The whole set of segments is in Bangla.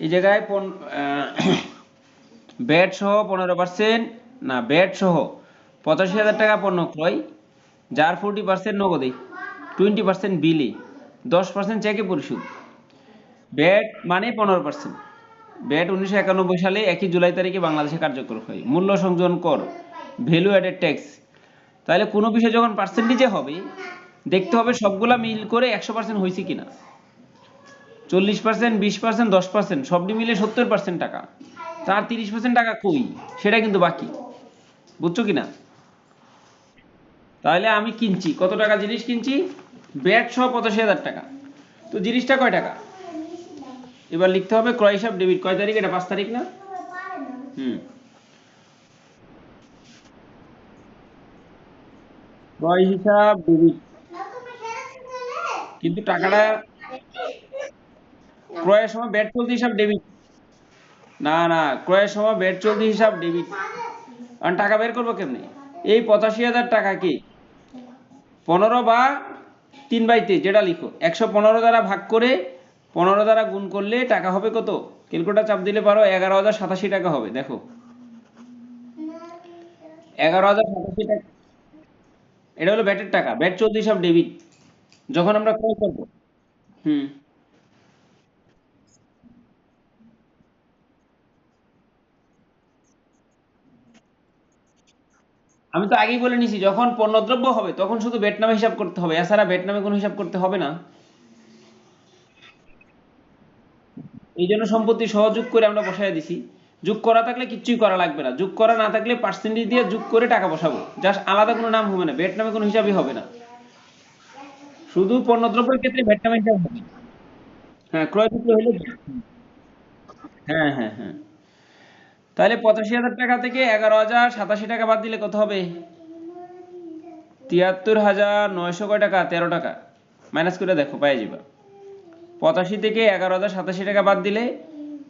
এই জায়গায় ব্যাট সহ 15%, না ব্যাট সহ 85,000 টাকা পণ্য ক্রয়, যার 40% নগদে, 20% বিলে, 10% চেকে পরিশোধ। ব্যাট মানে 15%। ব্যাট 1991 সালে 1 জুলাই তারিখে বাংলাদেশে কার্যকর হয়। মূল্য সংযোজন কর, ভ্যালু অ্যাডেড ট্যাক্স। তাহলে কোনো বিষয় যখন পার্সেন্টেজে হবে, দেখতে হবে সবগুলা মিল করে 100% হয়েছে কিনা। 40%, 20%, 10% সবটি মিলে 70% টাকা, তার 30% টাকা কই, সেটা কিন্তু বাকি। বুঝছো কিনা? তাহলে আমি কিনছি কত টাকা জিনিস কিনছি, ব্যাট সহ 85,000 টাকা। তো জিনিসটা কয় টাকা? এবার লিখতে হবে ক্রয় হিসাব ডেবিট। কয় তারিখ এটা? 5 তারিখ না? হুম, ক্রয় হিসাব ডেবিট। কিন্তু টাকাটা ক্রয়ের সময় ব্যাট চলতি হিসাব ডেবিট। না না, ক্রয়ের সময় ব্যাট চলতি হিসাব ডেবিট। কারণ টাকা বের করবো কেমনে? এই 85,000 টাকাকে 15 বা 3/23 যেটা লিখো, 115 দ্বারা ভাগ করে 15 দ্বারা গুণ করলে টাকা হবে কত? ক্যালকুলেটর চাপ দিলে পারো, 11,087 টাকা হবে। দেখো, 11,087 টাকা। এটা হলো ব্যাটের টাকা, ব্যাট চলতি হিসাব ডেবিট, যখন আমরা ক্রয় করবো। হুম, আমি তো আগেই বলে নিছি, যখন পণ্যদ্রব্য হবে তখন শুধু ব্যাট নামে হিসাব করতে হবে, এছাড়া ব্যাট নামে কোনো হিসাব করতে হবে না। এই জন্য সম্পত্তি সহযোগ করে আমরা বসাই দিছি। যোগ করা থাকলে কিচ্ছুই করা লাগবে না, যোগ করা না থাকলে পার্সেন্টেজ দিয়ে যোগ করে টাকা বসাবো, জাস্ট আলাদা কোনো নাম হবে না, ব্যাট নামে কোনো হিসাবই হবে না। শুধু পণ্যদ্রব্যের ক্ষেত্রে ব্যাট নামে হিসাব হবে। হ্যাঁ, ক্রয় বিক্রয় হলে। হ্যাঁ হ্যাঁ হ্যাঁ। তাহলে 85,000 টাকা থেকে 11,087 টাকা বাদ দিলে কত হবে? 73,900 কয় টাকা? 13 টাকা। মাইনাস করে দেখো, পাই যাবা। 85 থেকে 11,087 টাকা বাদ দিলে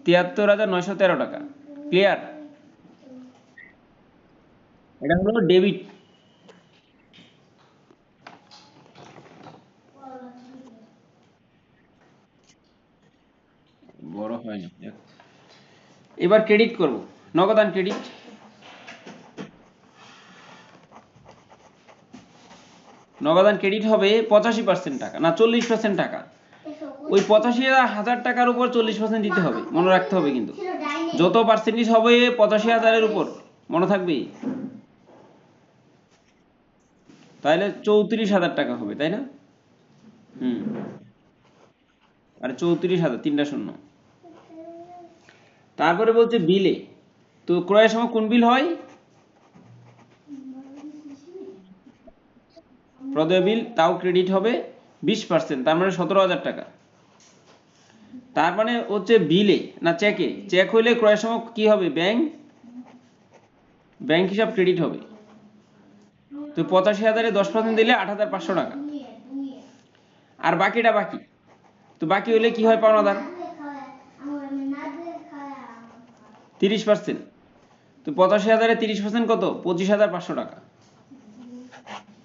73,913 টাকা। ক্লিয়ার? এটা হলো ডেবিট। বড় হয় না। এবার ক্রেডিট করব, নগদান ক্রেডিট। নগদান ক্রেডিট হবে 85% টাকা, না 40% টাকা। ওই 85,000 টাকার উপর 40% দিতে হবে, মনে রাখতে হবে কিন্তু। যত পার্সেন্টেজ হবে 85,000-এর উপর, মনে থাকবে। তাহলে 34,000 টাকা হবে, তাই না? হুম, আরে 34,000, 3টা শূন্য। তারপরে বলছে বিলে। তো ক্রয়ের সময় কোন বিল হয়? প্রদেয় বিল, তাও ক্রেডিট হবে 20%, তার মানে 17,000 টাকা। তার মানে হচ্ছে বিলে না চেকে, চেক হইলে ক্রয়ের সময় কি হবে? ব্যাংক হিসাব ক্রেডিট হবে। তো 85,000-এ 10% দিলে 8,500 টাকা। আর বাকিটা বাকি। তো বাকি হইলে কি হয় পাওনাদার? 30%। তো 85,000-এ 30% কত? 25,500 টাকা।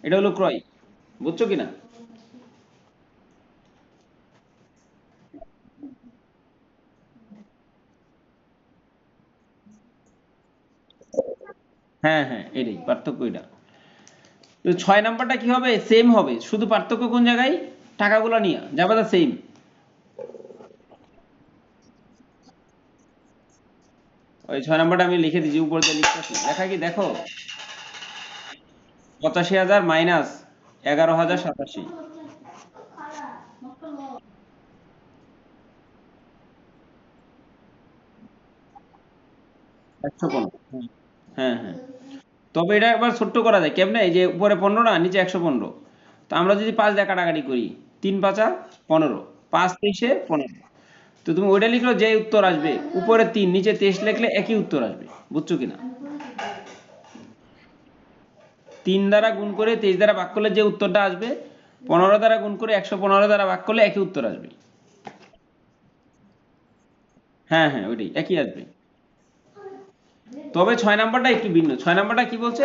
এটা হলো ক্রয়। বুঝছো কিনা? হ্যাঁ হ্যাঁ, এটাই পার্থক্য এটা। তো 6 নাম্বারটা কি হবে? সেম হবে, শুধু পার্থক্য কোন জায়গায়? টাকাগুলো নিয়ে যাবে না সেম। ওই 6 নাম্বারটা আমি লিখে দিচ্ছি, উপরে দিয়ে লিখতেছি, লেখা কি দেখো? 85,000 মাইনাস 11,087। 115। হ্যাঁ হ্যাঁ। তবে এটা একবার ছোট্ট করা যায় কেমনে? এই যে উপরে 15 না, নিচে 115। তো আমরা যদি 5 দিয়ে কাটাকাটি করি, 3 5 15, 5 3 15। তো তুমি ওইটা লিখলো, যে উত্তর আসবে উপরে 3 নিচে 23 লিখলে একই উত্তর আসবে। বুঝছো কিনা? 3 দ্বারা গুণ করে 23 দ্বারা ভাগ করলে যে উত্তরটা আসবে, 15 দ্বারা গুণ করে 115 দ্বারা ভাগ করলে একই উত্তর আসবে। হ্যাঁ হ্যাঁ, ওইটাই একই আসবে। তবে 6 নাম্বারটা একটু ভিন্ন। 6 নাম্বারটা কি বলছে?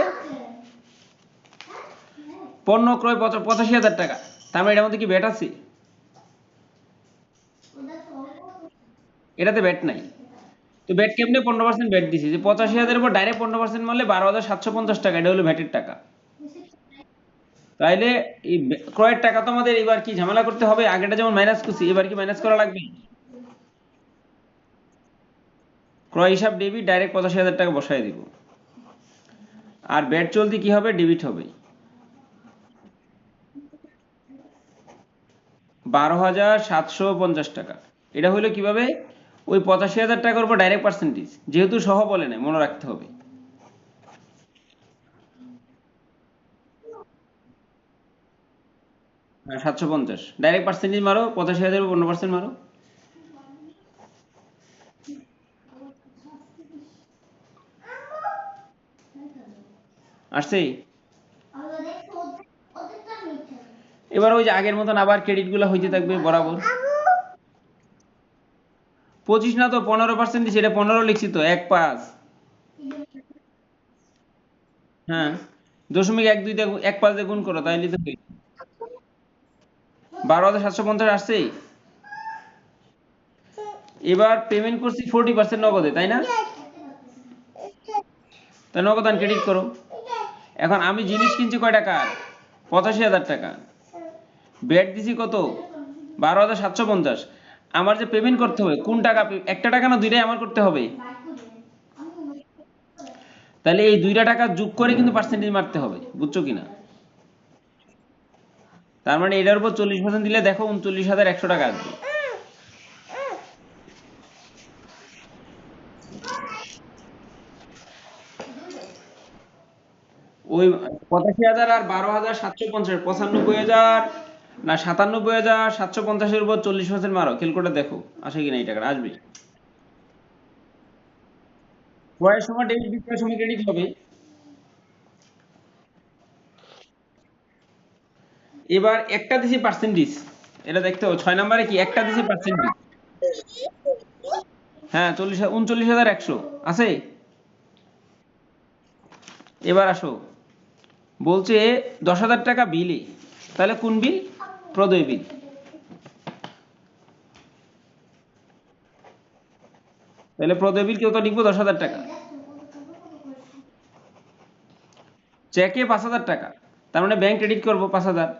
পণ্য ক্রয় 85,000 টাকা। তার মানে এটার মধ্যে কি ব্যাট আছে? এটাতে ব্যাট নাই। তো ব্যাট কেমনে 15% ব্যাট দিছি, যে 85,000 উপর ডাইরেক্ট 15% মারলে 12,750 টাকা, এটা হলো ভ্যাটের টাকা। তাইলে এই ক্রয়ের টাকা তো আমাদের এবার কি ঝামেলা করতে হবে, আগেটা যেমন মাইনাস করছি এবার কি মাইনাস করা লাগবে? ক্রয় হিসাব ডেবিট, ডাইরেক্ট 85,000 টাকা বসায় দিব। আর ব্যাট চলতি কি হবে, ডেবিট হবে 12,750 টাকা। এটা হলো কিভাবে, ওই 85,000 টাকার উপর ডাইরেক্ট পার্সেন্টেজ, যেহেতু সহ বলে নাই মনে রাখতে হবে। 750 ডাইরেক্ট পার্সেন্টেজ মারো, 85,000 15% মারো। আসছেই। এবার ওই যে আগের মতন আবার ক্রেডিট গুলো হইতে থাকবে বরাবর। 25 না তো 15% দিছি, এটা 15 লিখছি তো, 1/5। হ্যাঁ, 0.12 দিয়ে 1/5 দিয়ে গুণ করো তাইলে তো হয়ে 12,750 আসছেই। এবার পেমেন্ট করছি 40% নগদে, তাই না? তাই নগদান ক্রেডিট করো। এখন আমি জিনিস কিনছি কয় টাকার, 85,000 টাকা। ব্যাট দিছি কত, 12,750। আমার যে পেমেন্ট করতে হবে কোন টাকা, একটা টাকা না দুইটাই আমার করতে হবে। তাহলে এই দুইটা টাকা যোগ করে কিন্তু পার্সেন্টেজ মারতে হবে, বুঝছো কিনা? তার মানে এটার উপর 40% দিলে দেখো 39,100 টাকা আসবে। ওই 85,000 আর 12,750, 95,000 না 97,750-এর উপর 40% মারো, ক্যালকুলেটর দেখো আসে কিনা এই টাকাটা আসবে। ক্রয়ের সময় ডেবিট, বিক্রয়ের সময় ক্রেডিট হবে। এবার একটা দিছি পার্সেন্টেজ, এটা দেখতে হবে 6 নম্বরে কি একটা দিছি পার্সেন্টেজ। হ্যাঁ 39,100 আছে। এবার আসো, বলছে 10,000 টাকা বিলে, তাহলে কোন বিল, প্রদেয় বিল। তাহলে প্রদেয় বিল কেউ তো লিখবো 10,000 টাকা। চেকে 5,000 টাকা, তার মানে ব্যাংক ক্রেডিট করবো 5,000।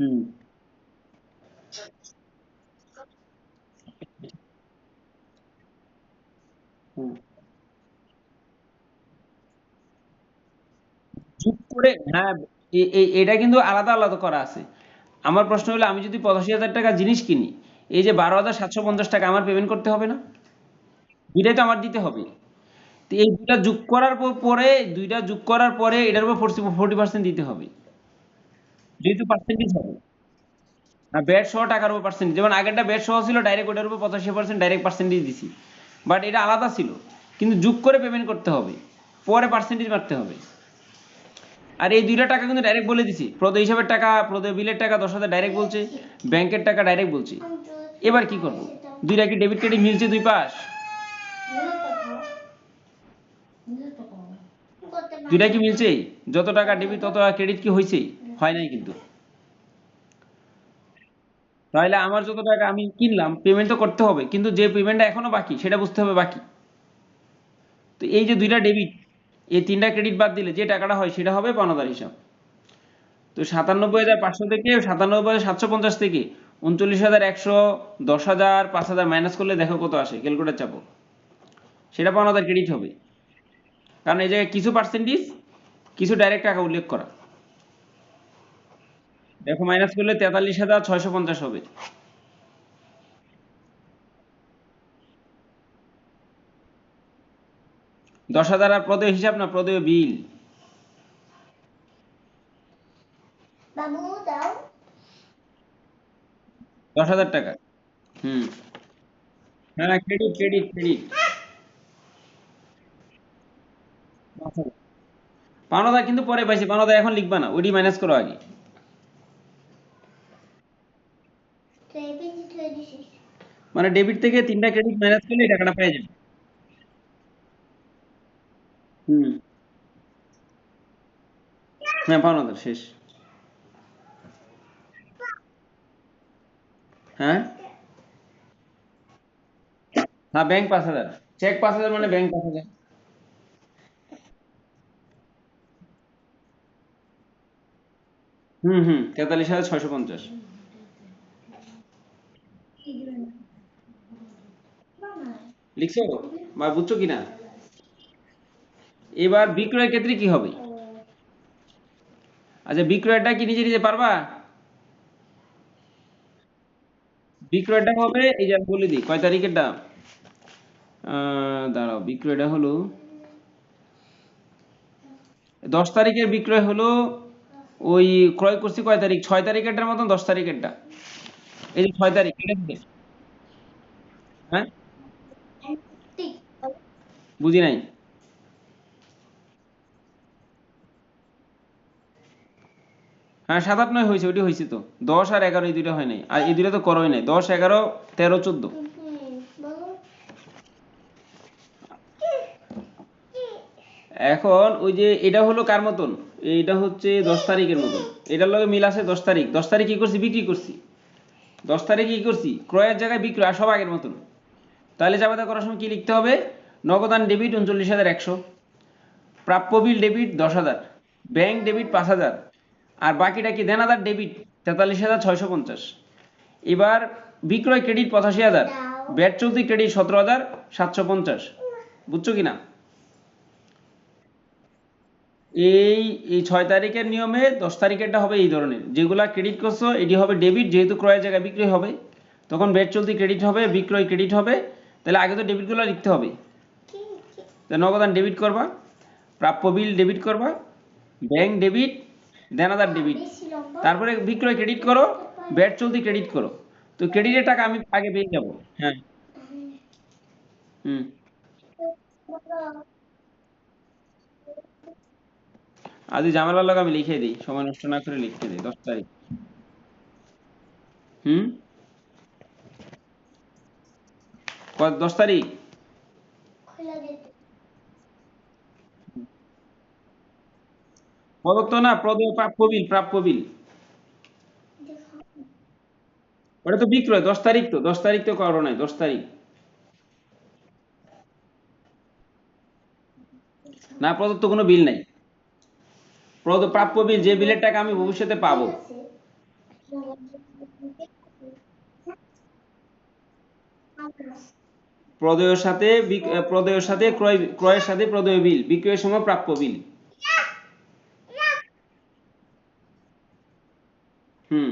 হুম হুম। যোগ করে, হ্যাঁ, এটা কিন্তু আলাদা আলাদা করা আছে। আমার প্রশ্ন হলো, আমি যদি 85,000 টাকা জিনিস কিনি, এই যে 12,750 টাকা আমার পেমেন্ট করতে হবে না? দুইটাই তো আমার দিতে হবে। তো এই দুইটা যোগ করার পরে, দুইটা যোগ করার পরে এটার উপর 40% দিতে হবে, যেহেতু পার্সেন্টেজ হবে। না, ব্যাট সহ টাকার উপর পার্সেন্টেজ, যেমন আগেরটা ব্যাট সহ ছিল, ডাইরেক্ট ওটার উপর 85% ডাইরেক্ট পার্সেন্টেজ দিছি। বাট এটা আলাদা ছিল, কিন্তু যোগ করে পেমেন্ট করতে হবে, পরে পার্সেন্টেজ মারতে হবে। আর এই দুইটা টাকা কিন্তু ডাইরেক্ট বলে দিছি, প্রদয় হিসাবের টাকা, প্রদয় বিলের টাকা 10,000 ডাইরেক্ট বলছে, ব্যাংকের টাকা ডাইরেক্ট বলছি। এবার কি করব, দুইটা কি ডেবিট ক্রেডিট মিলছে দুই পাশ, দুইটা কি মিলছে? যত টাকা ডেবিট তত টাকা ক্রেডিট কি হয়েছে? হয় নাই কিন্তু। তাহলে আমার যত টাকা আমি কিনলাম পেমেন্ট তো করতে হবে, কিন্তু যে পেমেন্টটা এখনো বাকি সেটা বুঝতে হবে বাকি। তো এই যে দুইটা ডেবিট, এই তিনটা ক্রেডিট বাদ দিলে যে টাকাটা হয় সেটা হবে পাওনাদার হিসাব। তো 97,500 থেকে, 97,750 থেকে 39,100, 10,000, 5,000 মাইনাস করলে দেখো কত আসে, ক্যালকুলেটর চাপো, সেটা পাওনাদার ক্রেডিট হবে। কারণ এই জায়গায় কিছু পার্সেন্টেজ, কিছু ডাইরেক্ট টাকা উল্লেখ করা। দেখো মাইনাস করলে 43,650 হবে। 10,000 আর প্রদেয় হিসাব না, প্রদেয় বিল। 10,000 টাকা। হুম। হ্যাঁ, ক্রেডিট ক্রেডিট ক্রেডিট। পাওনাদার কিন্তু পরে পাইছি, পাওনাদার এখন লিখবা না, ওইটি মাইনাস করো আগে। মানে ডেবিট থেকে তিনটা ক্রেডিট মাইনাস করলে এই টাকাটা পেয়ে যাবে। হুম। হ্যাঁ, পাওনাদার শেষ। হ্যাঁ, হ্যাঁ ব্যাংক 5,000, চেক 5,000 মানে ব্যাংক 5,000। হুম হুম, 43,650। লিখছো বা বুঝছো কিনা? এবার বিক্রয় ক্ষেত্রে কি হবে? আচ্ছা, বিক্রয়টা কি নিজে নিজে পারবা? বিক্রয়টা হবে, এই যে আমি বলে দিই কয় তারিখেরটা। দাঁড়াও, বিক্রয়টা হলো 10 তারিখের বিক্রয় হলো। ওই ক্রয় করছি কয় তারিখ, 6 তারিখেরটার মতন 10 তারিখেরটা। এই যে 6 তারিখ, ঠিক আছে? হ্যাঁ, বুঝি নাই। হ্যাঁ, 7, 8, 9 হয়েছে, ওইটি হয়েছে তো। 10 আর 11 এই দুইটা হয় নাই, আর এই দুইটা তো করোই নাই। 10, 11, 13, 14। এখন ওই যে এটা হলো কার মতন, এইটা হচ্ছে 10 তারিখের মতন। এটার লগে মিল আছে 10 তারিখ। 10 তারিখ কি করছি, বিক্রি করছি। 10 তারিখে কি করছি, ক্রয়ের জায়গায় বিক্রয়, আর সব আগের মতন। তাহলে জাবেদা করার সময় কি লিখতে হবে? নগদান ডেবিট 39,100, প্রাপ্য বিল ডেবিট 10,000, ব্যাংক ডেবিট 5,000, আর বাকিটা কি দেনাদার ডেবিট 43,650। এবার বিক্রয় ক্রেডিট 85,000, ব্যাট চলতি ক্রেডিট 17,750। বুঝছো কিনা? এই এই 6 তারিখের নিয়মে 10 তারিখেরটা হবে এই ধরনের, যেগুলা ক্রেডিট করছো এটি হবে ডেবিট, যেহেতু ক্রয়ের জায়গায় বিক্রয় হবে। তখন ব্যাট চলতি ক্রেডিট হবে, বিক্রয় ক্রেডিট হবে। তাহলে আগে তো ডেবিটগুলো লিখতে হবে। তা নগদান ডেবিট করবা, প্রাপ্য বিল ডেবিট করবা, ব্যাংক ডেবিট, দেনাদার ডেবিট। তারপরে বিক্রয় ক্রেডিট করো, ব্যাট চলতি ক্রেডিট করো। তো ক্রেডিটের টাকা আমি আগে পেয়ে যাবো। হ্যাঁ। হুম। আজ এই ঝামেলা লাগা আমি লিখে দিই, সময় নষ্ট না করে লিখে দিই 10 তারিখ। হুম। 10 তারিখ। প্রদত্ত না, প্রদেয় প্রাপ্য বিল, প্রাপ্য বিল। ওটা তো বিক্রয়, 10 তারিখ তো, 10 তারিখ তো করো নাই, 10 তারিখ। না, প্রদত্ত কোনো বিল নাই। প্রাপ্য বিল, যে বিলের টাকা আমি ভবিষ্যতে পাবো। প্রদেয়ের সাথে ক্রয়ের সাথে প্রদেয় বিল, বিক্রয়ের সময় প্রাপ্য বিল। হুম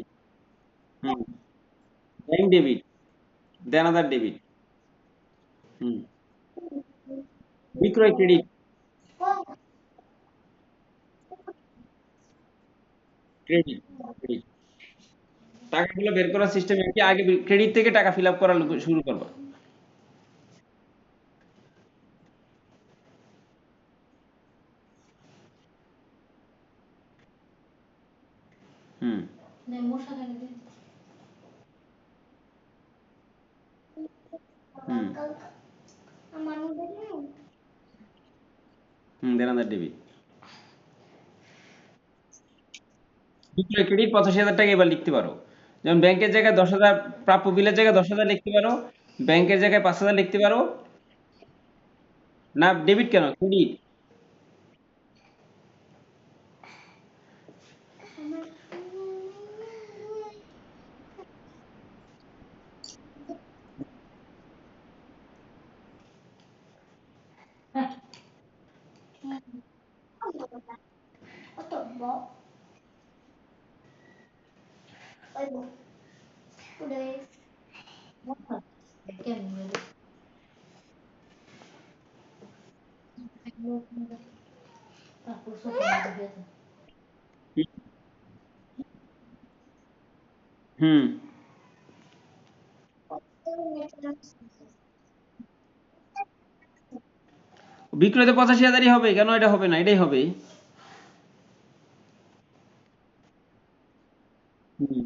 হুম। ব্যাংক ডেবিট, দেনাদার ডেবিট। হুম। বিক্রয় ক্রেডিট। Credit, credit. টাকাগুলো বের করার সিস্টেম কি, আগে ক্রেডিট থেকে টাকা ফিল আপ করা শুরু করবা। হুম হুম হুম। দেনাদার ডেবিট। বিক্রয় ক্রেডিট 85,000 টাকা এবার লিখতে পারো। যেমন ব্যাংকের জায়গায় 10,000, প্রাপ্য বিলের জায়গায় 10,000 লিখতে পারো, ব্যাংকের জায়গায় 5,000 লিখতে পারো। না, ডেবিট কেন, ক্রেডিট। হুম। বিক্রয়তে 85,000ই হবে, কেন এটা হবে না, এটাই হবে। হুম।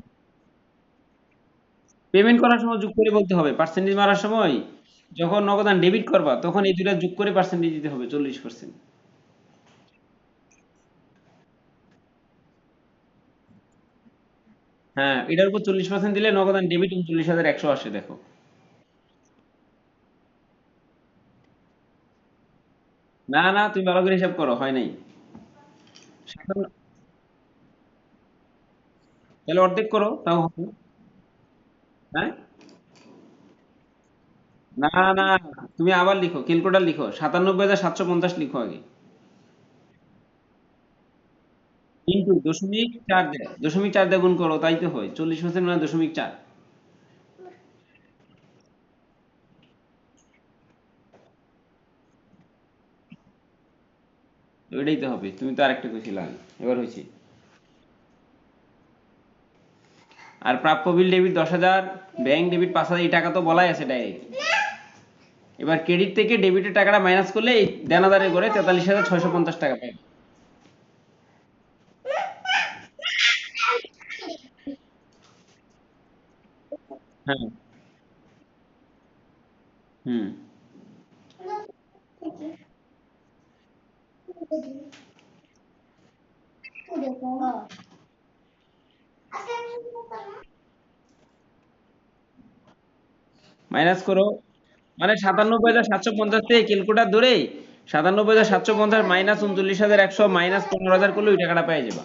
পেমেন্ট করার সময় যোগ করে বলতে হবে, পার্সেন্টেজ মারার সময় যখন নগদান ডেবিট করবা তখন এই দুইটা যোগ করে পার্সেন্টেজ দিতে হবে, 40%। হ্যাঁ, এটার উপর 40% দিলে নগদান ডেবিট 39,100 আসে, দেখো। না না, তুমি ভালো করে হিসাব করো, হয় নাই। 57, তাহলে অর্ধেক করো তাও হবে। হ্যাঁ, না না, তুমি আবার লিখো, ক্যালকুলেটর লিখো, 97,750 লিখো আগে। কিন্তু দশমিক চার দেয়, দশমিক চার দিয়ে গুণ করো, তাই তো হয় 40% মানে 0.4। ওইটাই তো হবে, তুমি তো আরেকটা কইছিলা আগে। এবার হয়েছে। আর প্রাপ্য বিল ডেবিট 10,000, ব্যাংক ডেবিট 5,000, এই টাকা তো বলাই আছে ডাইরেক্ট। এবার ক্রেডিট থেকে ডেবিটের টাকাটা মাইনাস করলে এই দেনাদারের করে 43,650 টাকা পাবে। হ্যাঁ। হুম। মাইনাস করো, মানে 97,750 থেকে ক্যালকুলেটর ধরে 97,750 মাইনাস 39,100 মাইনাস 15,000 করলে ওই টাকাটা পেয়ে যাবা।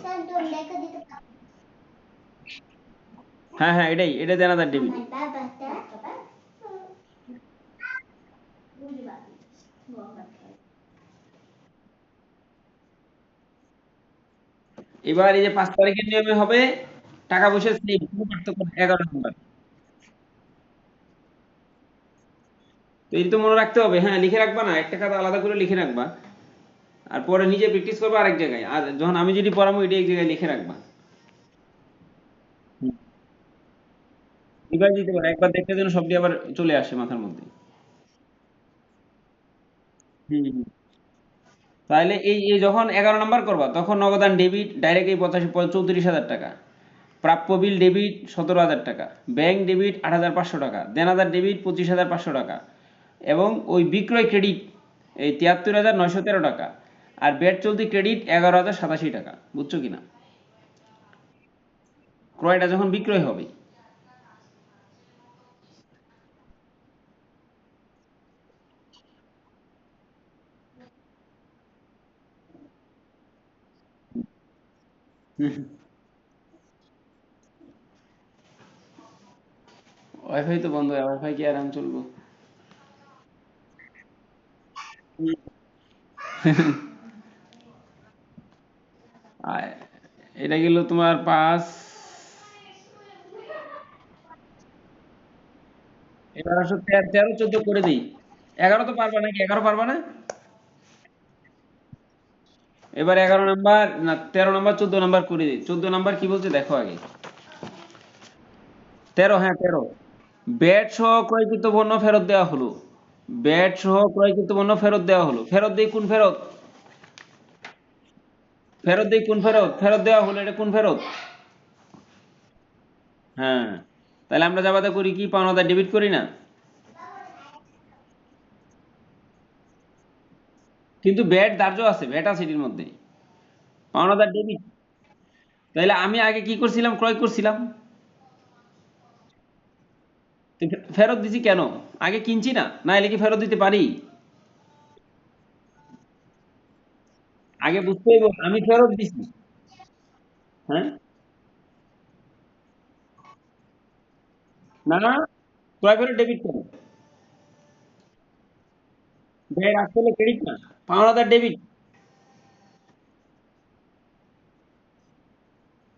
হ্যাঁ হ্যাঁ, এটাই, এটা দেনাদার ডেবিট। এবার এই যে 5 তারিখের নিয়মে হবে টাকা পয়সা সেম, কোনো পার্থক্য নেই, 11 নম্বর। তো এই তো মনে রাখতে হবে, হ্যাঁ, লিখে রাখবা না, একটা খাতা আলাদা করে লিখে রাখবা। আর পরে নিজে প্র্যাকটিস করবা আরেক জায়গায়, আর যখন আমি যদি পড়াবো এটা এক জায়গায় লিখে রাখবা। হুম। এবার দিতে পারো, একবার দেখতে যেন সবটি আবার চলে আসে মাথার মধ্যে। হুম হুম। তাহলে এই এই যখন 11 নম্বর করবা তখন নগদান ডেবিট ডাইরেক্ট এই 34,000 টাকা, প্রাপ্য বিল ডেবিট 17,000 টাকা, ব্যাংক ডেবিট 8,500 টাকা, দেনাদার ডেবিট 25,500 টাকা, এবং ওই বিক্রয় ক্রেডিট এই 73,913 টাকা, আর ব্যাট চলতি ক্রেডিট 11,087 টাকা। বুঝছো কিনা? ক্রয়টা যখন বিক্রয় হবে। ওয়াইফাই তো বন্ধ, ওয়াইফাই কি আরাম চলবো? আর এটা গেল তোমার 5। এবার আসো 13, 14 করে দিই। 11 তো পারবা নাকি? 11 পারবা না? এবার 11 নাম্বার না, 13 নাম্বার 14 নাম্বার করে দিই। 14 নাম্বার কি বলছে দেখো আগে। 13, হ্যাঁ 13। ব্যাট সহ ক্রয়কৃত পণ্য ফেরত দেওয়া হলো। ব্যাট সহ ক্রয়কৃত পণ্য ফেরত দেওয়া হলো। ফেরত দেই কোন ফেরত? ফেরত দেই কোন ফেরত? ফেরত দেওয়া হলো, এটা কোন ফেরত? হ্যাঁ। তাহলে আমরা যাবাতে করি কি, পাওনাদার ডেবিট করি না? কিন্তু ব্যাট ধার্য আছে, ব্যাট আছে এটির মধ্যে। পাওনাদার ডেবিট। তাহলে আমি আগে কি করছিলাম? ক্রয় করছিলাম। তো ফেরত দিছি কেন? আগে কিনছি না, না এলে কি ফেরত দিতে পারি? আগে বুঝতে হইব আমি ফেরত দিছি। হ্যাঁ। না না, ক্রয় করে ডেবিট কেন? ব্যাট আসলে ক্রেডিট না, পাওনাদার ডেবিট।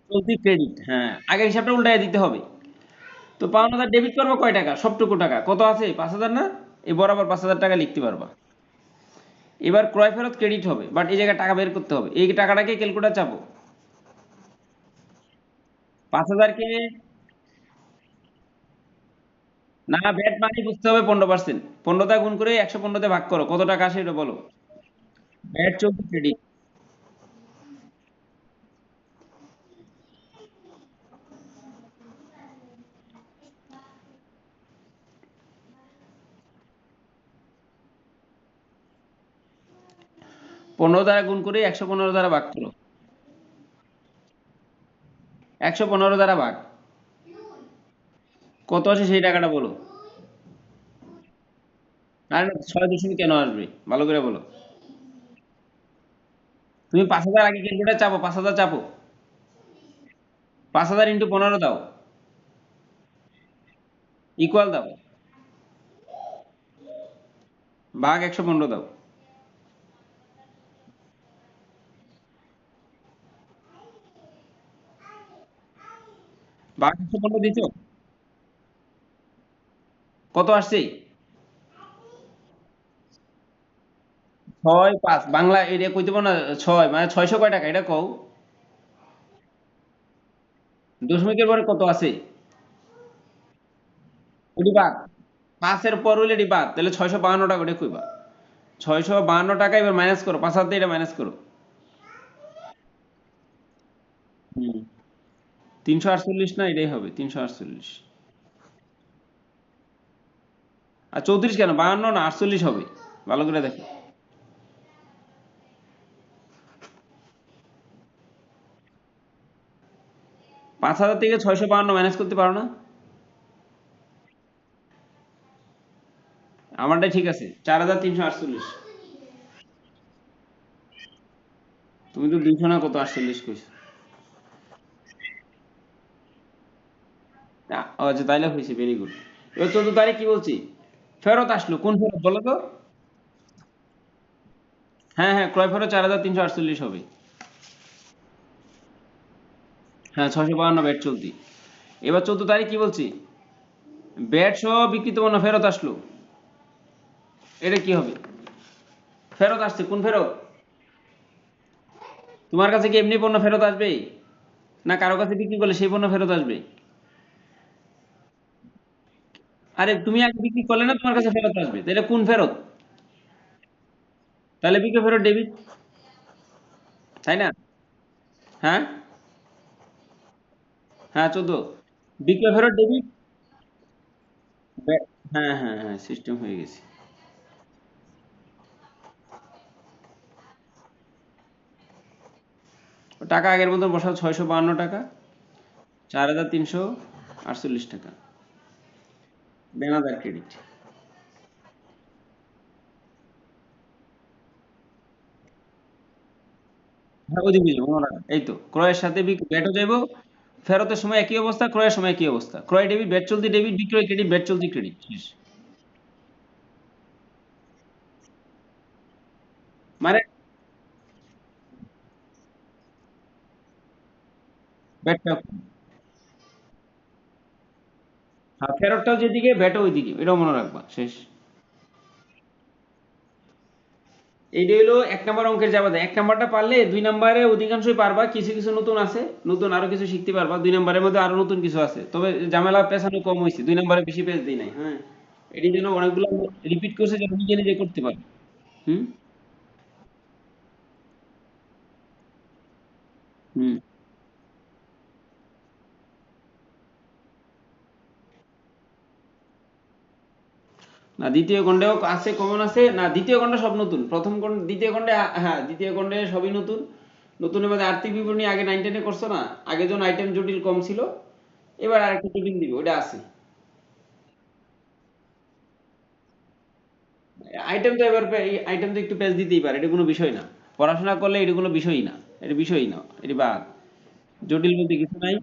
চলতি ক্রেডিট, হ্যাঁ, আগে হিসাবটা উল্টায় দিতে হবে। তো পাওনাদার ডেবিট করবো কয় টাকা? সবটুকু টাকা কত আছে? 5,000 না? এই বরাবর 5,000 টাকা লিখতে পারবা। এবার ক্রয় ফেরত ক্রেডিট হবে, বাট এই জায়গায় টাকা বের করতে হবে, এই টাকাটাকে ক্যালকুলেটর চাপো। 5,000 কে, না, ব্যাট মানে বুঝতে হবে 15%। 15 গুণ করে 115 ভাগ করো, কত টাকা আসে এটা বলো। ব্যাট চলতি ক্রেডিট। 15 দ্বারা গুণ করে 115 দ্বারা ভাগ করো। 115 দ্বারা ভাগ। কত আছে সেই টাকাটা বলো। আর না, 6 দশমিক কেন আসবে ভালো করে বলো। তুমি 5,000 আগে ক্যালকুলেটার চাপো, 5,000 চাপো, 5,000 ইন্টু 15 দাও, ইকুয়াল দাও, ভাগ 115 দাও। ভাগ 115 দিছো? কত আসছে? 6 5 বাংলা এটা কইতে পারো না? 6 মানে 600 কয় টাকা এটা কও। দশমিকের পরে কত আছে? ওটি বাদ, 5-এর পর হইলে এটি বাদ, তাহলে 652 টাকা ওটা কইবা। 652 টাকা এবার মাইনাস করো, 5,000 দিয়ে এটা মাইনাস করো। হুম, 348 না, এটাই হবে 348। আর 34 কেন, 52 না 48 হবে, ভালো করে দেখো। 5,000 থেকে 652 মাইনাস করতে পারো না? আমারটাই ঠিক আছে, 4,348। তুমি তো 200 না কত 48 কইছো। ও আচ্ছা, তাইলে হয়েছে, ভেরি গুড। এবার 14 তারিখ কি বলছি, ফেরত আসলো, কোন ফেরত বলো তো? হ্যাঁ হ্যাঁ, ক্রয় ফেরত 4,348 হবে। হ্যাঁ, 652 ব্যাট চলতি। এবার 14 তারিখ কি বলছি, ব্যাট সহ বিক্রিত পণ্য ফেরত আসলো, এটা কি হবে? ফেরত আসছে, কোন ফেরত? তোমার কাছে কি এমনি পণ্য ফেরত আসবে, না কারো কাছে বিক্রি করলে সেই পণ্য ফেরত আসবে? আরে তুমি আগে বিক্রি করলে না, তোমার কাছে ফেরত আসবে, তাহলে কোন ফেরত? তাহলে বিক্রয় ফেরত ডেবিট, তাই না? হ্যাঁ হ্যাঁ, 14 বিক্রয় ফেরত ডেবিট। হ্যাঁ হ্যাঁ হ্যাঁ, সিস্টেম হয়ে গেছে। টাকা আগের মতন বসাও, 652 টাকা, 4,348 টাকা, বেনাদার ক্রেডিট। হ্যাঁ, ওই দিকে মনে রাখো, এই তো ক্রয়ের সাথে ব্যাটও যাইব, ফেরতের সময় একই অবস্থা, ক্রয়ের সময় একই অবস্থা, ক্রয় ডেবিট ব্যাট চলতি ডেবিট, বিক্রয় ক্রেডিট ব্যাট চলতি ক্রেডিট, শেষ। মানে ব্যাটটা, হ্যাঁ ফেরতটাও যেদিকে ব্যাটও ওইদিকে, এটাও মনে রাখবা, শেষ। এইটা হলো 1 নম্বর অঙ্কের জাবেদা। 1 নম্বরটা পারলে 2 নম্বরে অধিকাংশই পারবা, কিছু কিছু নতুন আছে, নতুন আরো কিছু শিখতে পারবা। 2 নম্বরের মধ্যে আরো নতুন কিছু আছে, তবে ঝামেলা পেছানো কম হয়েছে, 2 নম্বরে বেশি পেজ দিই নাই। হ্যাঁ, এটির জন্য অনেকগুলো রিপিট করছে, যেন নিজে নিজে করতে পারে। হুম হুম। না, দ্বিতীয় খণ্ডেও আছে, কমন আছে না, দ্বিতীয় খণ্ডে সব নতুন, প্রথম খণ্ড দ্বিতীয় খণ্ডে হ্যাঁ, দ্বিতীয় খণ্ডে সবই নতুন। নতুনের মধ্যে আর্থিক বিবরণী আগে 9 10-এ করছো না, আগে যখন আইটেম জটিল কম ছিল, এবার আরেকটু জটিল দিবে, ওটা আছে। আইটেম তো এবার আইটেম তো একটু পেজ দিতেই পারে, এটা কোনো বিষয় না। পড়াশোনা করলে এটা কোনো বিষয়ই না, এটা বিষয়ই না, এটা বাদ, জটিল বলতে কিছু নাই।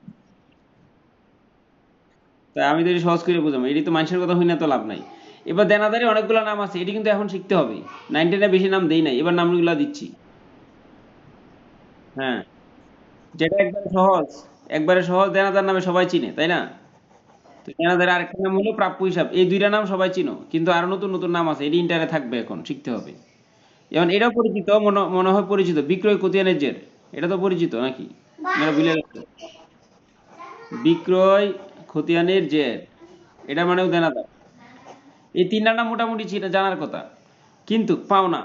তাই আমি তো এটা সহজ করে বুঝাবো, এটি তো মানুষের কথা হই না তো লাভ নাই। এবার দেনাদারি অনেকগুলো নাম আছে, এটি কিন্তু এখন শিখতে হবে। 9 10-এ বেশি নাম দেই নাই, এবার নামগুলো দিচ্ছি। হ্যাঁ, যেটা একবারে সহজ, একবারে সহজ, দেনাদার নামে সবাই চিনে, তাই না? তো দেনাদারের আরেকটা নাম হলো প্রাপ্য হিসাব, এই দুইটা নাম সবাই চিনো, কিন্তু আরো নতুন নতুন নাম আছে, এটি ইন্টারে থাকবে, এখন শিখতে হবে। যেমন এটাও পরিচিত, মনে মনে হয় পরিচিত, বিক্রয় খতিয়ানের জের, এটা তো পরিচিত নাকি? না ভুলে গেছে? বিক্রয় খতিয়ানের জের, এটা মানেও দেনাদার। এই তিনটা নাম মোটামুটি জানার কথা। কিন্তু পাওনা,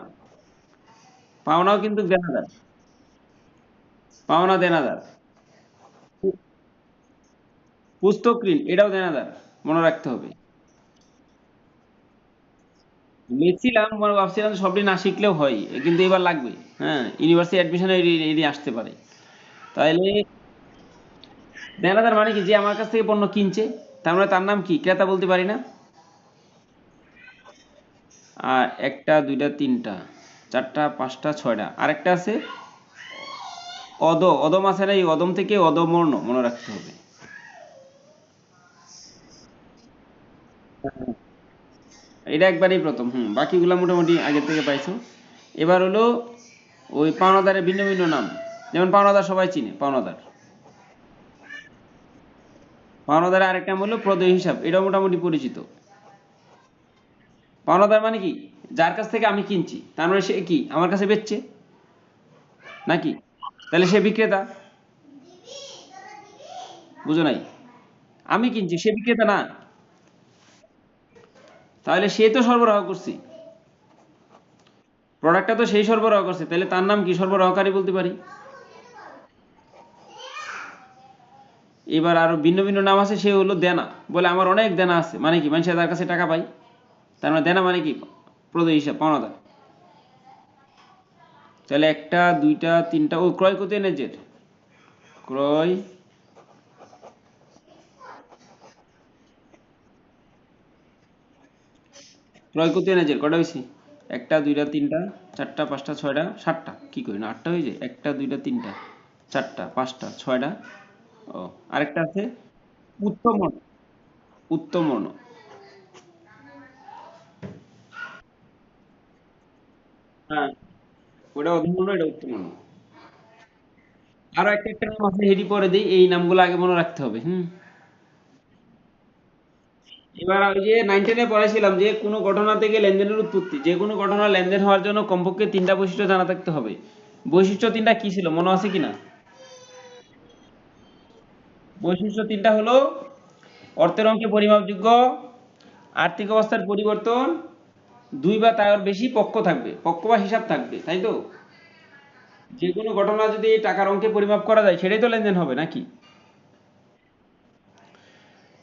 পাওনাও কিন্তু দেনাদার, পাওনা দেনাদার। পুস্তক ঋণ, এটাও দেনাদার, মনে রাখতে হবে। লিখছিলাম, ভাবছিলাম যে সবটি না শিখলেও হয়, কিন্তু এবার লাগবে। হ্যাঁ, ইউনিভার্সিটি অ্যাডমিশনে এটি আসতে পারে। তাইলে দেনাদার মানে কি, যে আমার কাছ থেকে পণ্য কিনছে, তার মানে তার নাম কি? ক্রেতা বলতে পারি না? আর একটা দুইটা তিনটা চারটা পাঁচটা ছয়টা আরেকটা আছে অদম আছে না? এই অদম থেকে অদমর্ণ মনে রাখতে হবে। এটা একবারই প্রথম। বাকিগুলা মোটামুটি আগে থেকে পাইছো। এবার হলো ওই পাওনাদারের ভিন্ন ভিন্ন নাম। যেমন পাওনাদার সবাই চিনে, পাওনাদার। পাওনাদারের আরেক নাম হলো প্রদেয় হিসাব, এটাও মোটামুটি পরিচিত। পাওনাদার মানে কি? যার কাছ থেকে আমি কিনছি তার মানে সে কি আমার কাছে বেচছে নাকি? তাহলে সে বিক্রেতা। বুঝো নাই? আমি কিনছি, সে বিক্রেতা না। তাহলে সে তো সরবরাহ করছি, প্রোডাক্টটা তো সেই সরবরাহ করছে, তাহলে তার নাম কি? সরবরাহকারী বলতে পারি। এবার আরো ভিন্ন ভিন্ন নাম আছে, সে হলো দেনা। বলে আমার অনেক দেনা আছে, মানে কি? মানুষ তার কাছে টাকা পাই, তার মানে দেনা মানে কি? প্রদেয় হিসাব, পাওনাদার। তাহলে একটা দুইটা তিনটা, ও ক্রয় কত এনেছের, ক্রয় ক্রয় কত এনেছের কটা হয়েছে? একটা দুইটা তিনটা চারটা পাঁচটা ছয়টা সাতটা, কি করি না আটটা হয়ে যায়? একটা দুইটা তিনটা চারটা পাঁচটা ছয়টা। ও, আরেকটা আছে উত্তম মন। উত্তম মন। হ্যাঁ, ওটা অধমন্য, এটা উত্তম মন। আরো একটা একটা নাম আছে, হেডি পরে দিই, এই নামগুলো আগে মনে রাখতে হবে। এবার ওই যে 9-10 পড়াইছিলাম যে কোনো ঘটনা থেকে লেনদেনের উৎপত্তি, যে কোনো ঘটনা লেনদেন হওয়ার জন্য কমপক্ষে তিনটা বৈশিষ্ট্য জানা থাকতে হবে। বৈশিষ্ট্য তিনটা কি ছিল মনে আছে কিনা? বৈশিষ্ট্য তিনটা হলো অর্থের অঙ্কে পরিমাপযোগ্য, আর্থিক অবস্থার পরিবর্তন, দুই বা তার বেশি পক্ষ থাকবে, পক্ষ বা হিসাব থাকবে, তাই তো? যে কোনো ঘটনা যদি টাকার অঙ্কে পরিমাপ করা যায় সেটাই তো লেনদেন হবে নাকি?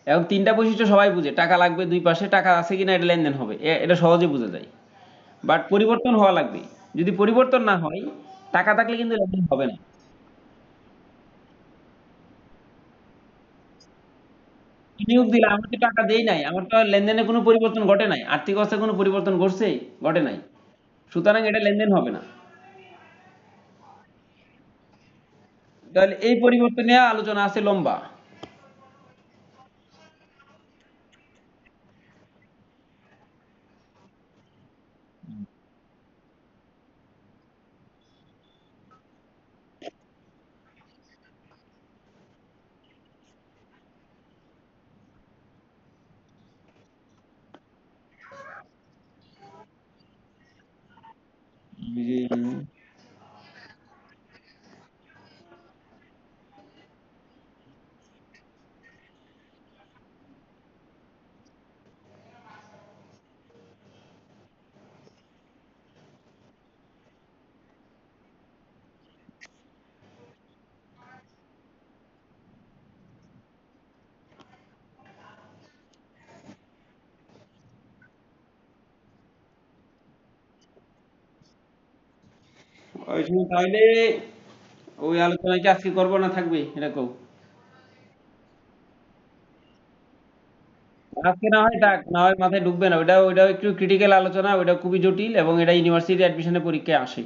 এখন তিনটা বৈশিষ্ট্য সবাই বুঝে, টাকা লাগবে, দুই পাশে টাকা আছে কিনা এটা লেনদেন হবে, এটা সহজে বোঝা যায়। বাট পরিবর্তন হওয়া লাগবে। যদি পরিবর্তন না হয়, টাকা থাকলে কিন্তু লেনদেন হবে না। নিয়োগ দিলে আমি তো টাকা দেই নাই, আমার তো লেনদেনে কোনো পরিবর্তন ঘটে নাই, আর্থিক অবস্থায় কোনো পরিবর্তন ঘটছে? ঘটে নাই। সুতরাং এটা লেনদেন হবে না। তাহলে এই পরিবর্তন নিয়ে আলোচনা আছে লম্বা। ওই সময় তাহলে ওই আলোচনা কি আজকে করবো না থাকবে এরকম? আজকে না হয় থাক, না হয় মাথায় ঢুকবে না, ওইটা ওইটা একটু ক্রিটিক্যাল আলোচনা, ওইটা খুবই জটিল এবং এটা ইউনিভার্সিটি অ্যাডমিশনের পরীক্ষায় আসে।